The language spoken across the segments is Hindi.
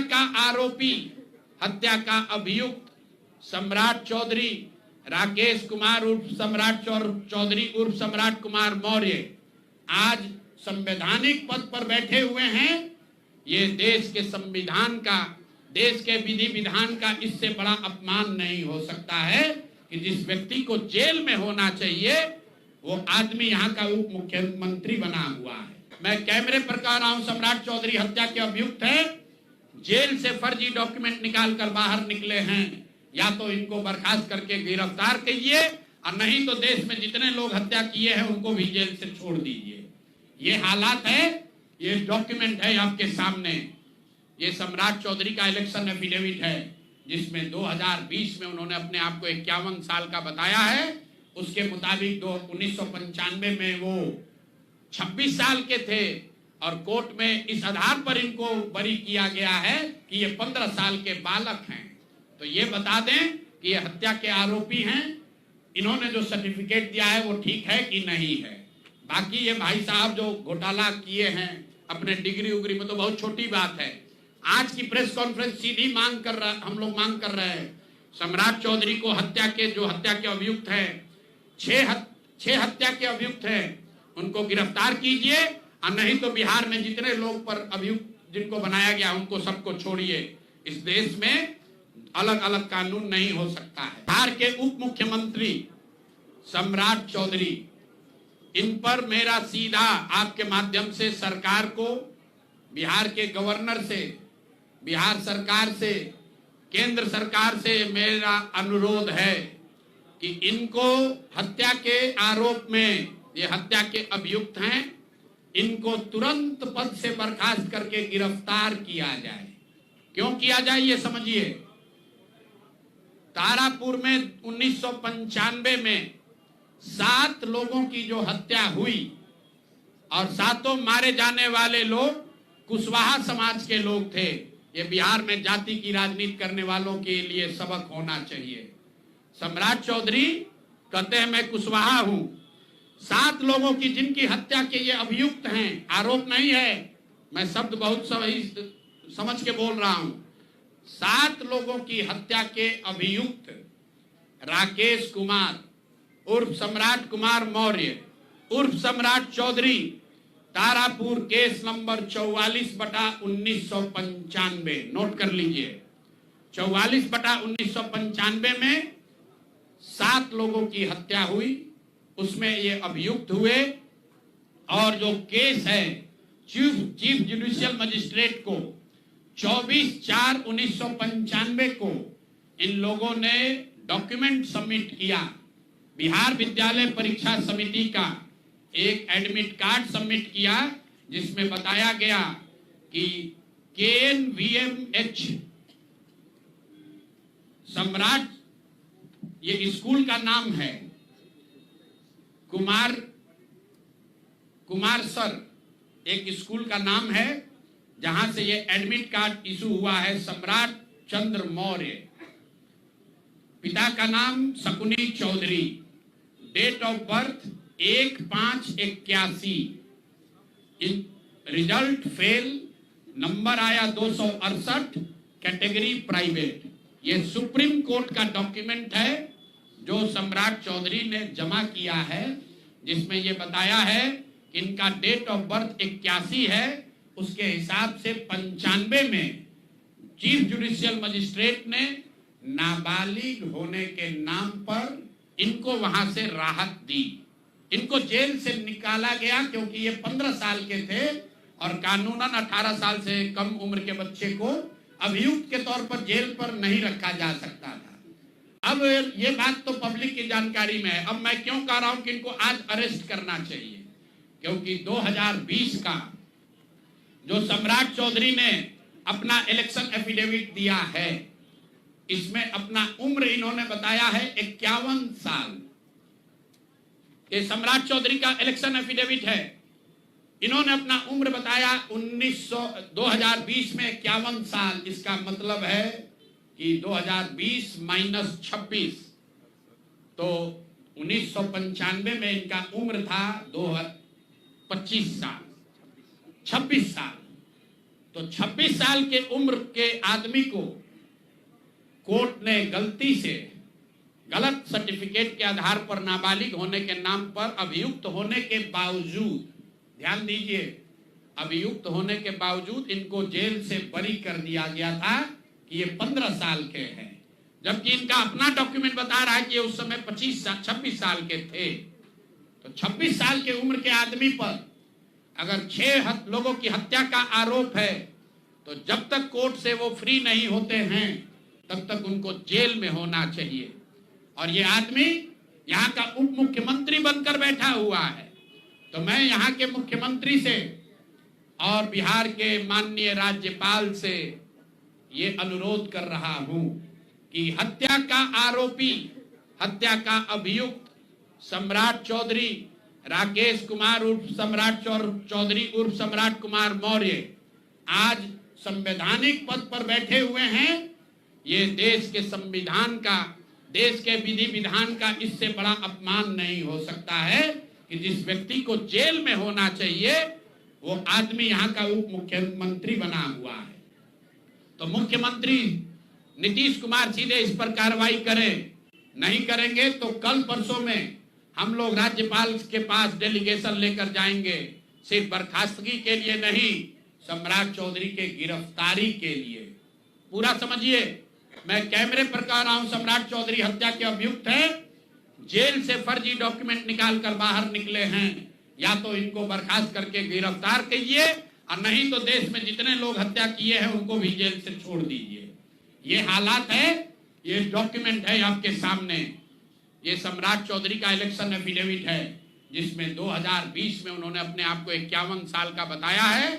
का आरोपी, हत्या का अभियुक्त सम्राट चौधरी, राकेश कुमार उर्फ सम्राट चौधरी उर्फ सम्राट कुमार मौर्य आज संवैधानिक पद पर बैठे हुए हैं। ये देश के संविधान का, देश के विधि विधान का इससे बड़ा अपमान नहीं हो सकता है कि जिस व्यक्ति को जेल में होना चाहिए वो आदमी यहाँ का उप मुख्यमंत्री बना हुआ है। मैं कैमरे पर कह रहा हूं, सम्राट चौधरी हत्या के अभियुक्त है, जेल से फर्जी डॉक्यूमेंट निकाल कर बाहर निकले हैं। या तो इनको बर्खास्त करके गिरफ्तार कीजिए और नहीं तो देश में जितने लोग हत्या किए हैं उनको भी जेल से छोड़ दीजिए। ये हालात है, ये डॉक्यूमेंट है आपके सामने। ये सम्राट चौधरी का इलेक्शन एफिडेविट है जिसमें 2020 में उन्होंने अपने आप को 51 साल का बताया है। उसके मुताबिक 1995 में वो 26 साल के थे और कोर्ट में इस आधार पर इनको बरी किया गया है कि ये 15 साल के बालक हैं। तो ये बता दें कि ये हत्या के आरोपी हैं। इन्होंने जो सर्टिफिकेट दिया है वो ठीक है कि नहीं है। बाकी ये भाई साहब जो घोटाला किए हैं अपने डिग्री उग्री में तो बहुत छोटी बात है। आज की प्रेस कॉन्फ्रेंस सीधी हम लोग मांग कर रहे हैं, सम्राट चौधरी को हत्या के अभियुक्त है, छह हत्या के अभियुक्त हैं, उनको गिरफ्तार कीजिए और नहीं तो बिहार में जितने लोग पर अभियुक्त जिनको बनाया गया उनको सबको छोड़िए। इस देश में अलग अलग कानून नहीं हो सकता है। बिहार के उप मुख्यमंत्री सम्राट चौधरी, इन पर मेरा सीधा आपके माध्यम से सरकार को, बिहार के गवर्नर से, बिहार सरकार से, केंद्र सरकार से मेरा अनुरोध है कि इनको हत्या के आरोप में, ये हत्या के अभियुक्त हैं, इनको तुरंत पद से बर्खास्त करके गिरफ्तार किया जाए। क्यों किया जाए ये समझिए। तारापुर में 1995 में 7 लोगों की जो हत्या हुई और 7 मारे जाने वाले लोग कुशवाहा समाज के लोग थे। ये बिहार में जाति की राजनीति करने वालों के लिए सबक होना चाहिए। सम्राट चौधरी कहते हैं मैं कुशवाहा हूं। 7 लोगों की जिनकी हत्या के ये अभियुक्त हैं, आरोप नहीं है, मैं शब्द बहुत सही समझ के बोल रहा हूं। 7 लोगों की हत्या के अभियुक्त राकेश कुमार उर्फ सम्राट कुमार मौर्य उर्फ Samrat Chaudhary, Tarapur case number 44/1995, note कर लीजिए। 44/1995 में 7 लोगों की हत्या हुई, उसमें ये अभियुक्त हुए और जो केस है चीफ जुडिशियल मजिस्ट्रेट को 24/4/1995 को इन लोगों ने डॉक्यूमेंट सबमिट किया। बिहार विद्यालय परीक्षा समिति का एक एडमिट कार्ड सबमिट किया जिसमें बताया गया कि KNVMH सम्राट, ये स्कूल का नाम है, कुमार सर एक स्कूल का नाम है जहां से ये एडमिट कार्ड इशू हुआ है। सम्राट चंद्र मौर्य, पिता का नाम Shakuni Chaudhary, date of birth 1/5/81, result fail, number आया 268, कैटेगरी प्राइवेट। ये सुप्रीम कोर्ट का डॉक्यूमेंट है जो सम्राट चौधरी ने जमा किया है, जिसमें ये बताया है कि इनका डेट ऑफ बर्थ 81 है। उसके हिसाब से 95 में चीफ जुडिशियल मजिस्ट्रेट ने नाबालिग होने के नाम पर इनको वहां से राहत दी। इनको जेल से निकाला गया क्योंकि ये 15 साल के थे और कानूनन 18 साल से कम उम्र के बच्चे को अभियुक्त के तौर पर जेल पर नहीं रखा जा सकता था। अब ये बात तो पब्लिक की जानकारी में है। अब मैं क्यों कह रहा हूं कि इनको आज अरेस्ट करना चाहिए, क्योंकि 2020 का जो सम्राट चौधरी ने अपना इलेक्शन एफिडेविट दिया है, इसमें अपना उम्र इन्होंने बताया है 51 साल। ये सम्राट चौधरी का इलेक्शन एफिडेविट है। इन्होंने अपना उम्र बताया 2020 में 51 साल। इसका मतलब है कि 2020 माइनस 26, तो 1995 में इनका उम्र था 25 साल, 26 साल। तो 26 साल के उम्र के आदमी को कोर्ट ने गलती से गलत सर्टिफिकेट के आधार पर नाबालिग होने के नाम पर अभियुक्त होने के बावजूद, ध्यान दीजिए, अभियुक्त होने के बावजूद इनको जेल से बरी कर दिया गया था कि ये 15 साल के हैं, जबकि इनका अपना डॉक्यूमेंट बता रहा है कि ये उस समय 26 साल के थे। तो 26 साल के उम्र के आदमी पर अगर 6 लोगों की हत्या का आरोप है तो जब तक कोर्ट से वो फ्री नहीं होते हैं तब तक उनको जेल में होना चाहिए। और ये आदमी यहाँ का उप मुख्यमंत्री बनकर बैठा हुआ है। तो मैं यहाँ के मुख्यमंत्री से और बिहार के माननीय राज्यपाल से ये अनुरोध कर रहा हूं कि हत्या का आरोपी, हत्या का अभियुक्त सम्राट चौधरी राकेश कुमार उर्फ सम्राट चौधरी उर्फ सम्राट कुमार मौर्य आज संवैधानिक पद पर बैठे हुए हैं। ये देश के संविधान का, देश के विधि विधान का इससे बड़ा अपमान नहीं हो सकता है कि जिस व्यक्ति को जेल में होना चाहिए वो आदमी यहाँ का उप मुख्यमंत्री बना हुआ है। तो मुख्यमंत्री नीतीश कुमार सीधे इस पर कार्रवाई करें, नहीं करेंगे तो कल परसों में हम लोग राज्यपाल के पास डेलीगेशन लेकर जाएंगे, सिर्फ बर्खास्तगी के लिए नहीं, सम्राट चौधरी के गिरफ्तारी के लिए। पूरा समझिए, मैं कैमरे पर कह रहा हूं, सम्राट चौधरी हत्या के अभियुक्त है, जेल से फर्जी डॉक्यूमेंट निकाल कर बाहर निकले हैं। या तो इनको बर्खास्त करके गिरफ्तार कीजिए और नहीं तो देश में जितने लोग हत्या किए हैं उनको भी जेल से छोड़ दीजिए। ये हालात है, ये डॉक्यूमेंट है आपके सामने। ये सम्राट चौधरी का इलेक्शन एफिडेविट है जिसमें 2020 में उन्होंने अपने आप को 51 साल का बताया है।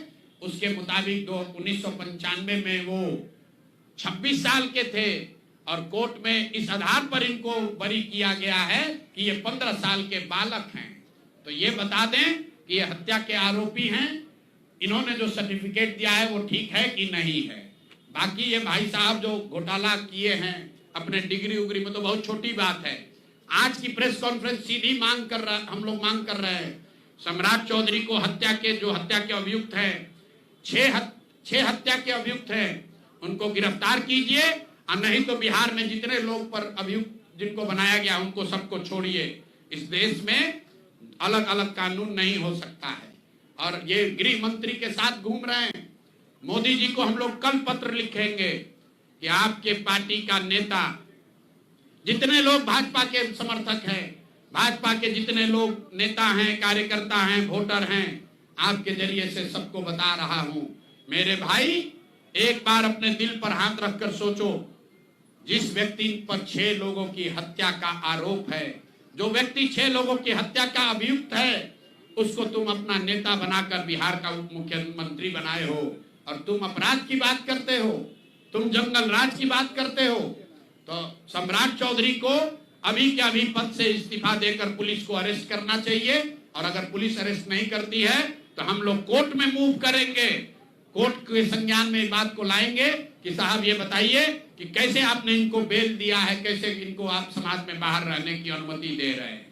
उसके मुताबिक 1995 में वो 26 साल के थे और कोर्ट में इस आधार पर इनको बरी किया गया है कि ये 15 साल के बालक हैं। तो ये बता दें कि ये हत्या के आरोपी हैं, इन्होंने जो सर्टिफिकेट दिया है वो ठीक है कि नहीं है। बाकी ये भाई साहब जो घोटाला किए हैं अपने डिग्री उग्री में तो बहुत छोटी बात है। आज की प्रेस कॉन्फ्रेंस सीधी हम लोग मांग कर रहे हैं, सम्राट चौधरी को हत्या के अभियुक्त हैं, 6 हत्या के अभियुक्त हैं, उनको गिरफ्तार कीजिए और नहीं तो बिहार में जितने लोग पर अभियुक्त जिनको बनाया गया उनको सबको छोड़िए। इस देश में अलग अलग कानून नहीं हो सकता है। और ये गृह मंत्री के साथ घूम रहे हैं। मोदी जी को हम लोग कल पत्र लिखेंगे कि आपके पार्टी का नेता, जितने लोग भाजपा के समर्थक हैं, भाजपा के जितने लोग नेता हैं, कार्यकर्ता हैं, वोटर हैं, आपके जरिए से सबको बता रहा हूं, मेरे भाई एक बार अपने दिल पर हाथ रखकर सोचो, जिस व्यक्ति पर 6 लोगों की हत्या का आरोप है, जो व्यक्ति 6 लोगों की हत्या का अभियुक्त है, उसको तुम अपना नेता बनाकर बिहार का उप मुख्यमंत्री बनाए हो और तुम अपराध की बात करते हो, तुम जंगल राज की बात करते हो। तो सम्राट चौधरी को अभी के अभी पद से इस्तीफा देकर पुलिस को अरेस्ट करना चाहिए और अगर पुलिस अरेस्ट नहीं करती है तो हम लोग कोर्ट में मूव करेंगे, कोर्ट के संज्ञान में बात को लाएंगे कि साहब ये बताइए कि कैसे आपने इनको बेल दिया है, कैसे इनको आप समाज में बाहर रहने की अनुमति दे रहे हैं।